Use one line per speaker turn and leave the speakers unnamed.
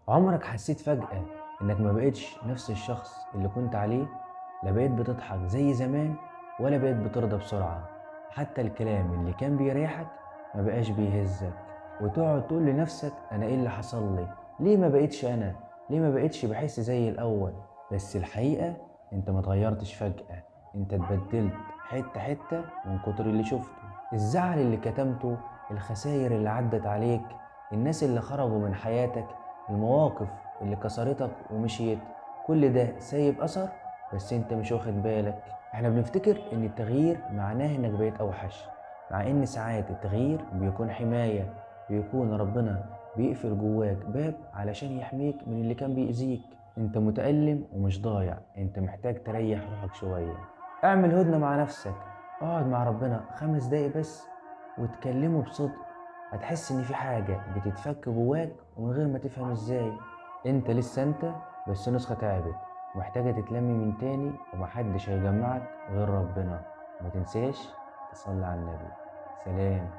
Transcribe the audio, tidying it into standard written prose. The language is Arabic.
عمرك حسيت فجأة إنك ما بقيتش نفس الشخص اللي كنت عليه؟ لا بقيت بتضحك زي زمان ولا بقيت بترضى بسرعة. حتى الكلام اللي كان بيريحك ما بقاش بيهزك، وتقعد تقول لنفسك أنا إيه اللي حصل لي؟ ليه ما بقيتش أنا؟ ليه ما بقيتش بحس زي الأول؟ بس الحقيقة أنت ما اتغيرتش فجأة، أنت اتبدلت حتة حتة من كتر اللي شفته. الزعل اللي كتمته، الخسائر اللي عدت عليك، الناس اللي خرجوا من حياتك، المواقف اللي كسرتك ومشيت، كل ده سايب أثر بس انت مش واخد بالك. احنا بنفتكر ان التغيير معناه انك بقيت اوحش، مع ان ساعات التغيير بيكون حماية، بيكون ربنا بيقفل جواك باب علشان يحميك من اللي كان بيأذيك. انت متألم ومش ضايع، انت محتاج تريح روحك شوية. اعمل هدنة مع نفسك، اقعد مع ربنا 5 دقايق بس وتكلمه بصدق. هتحس ان في حاجة بتتفك جواك ومن غير ما تفهم ازاي. انت لسه انت، بس نسخة تعبت ومحتاجة تتلمي من تاني، ومحدش هيجمعك غير ربنا. وما تنساش تصلي على النبي. سلام.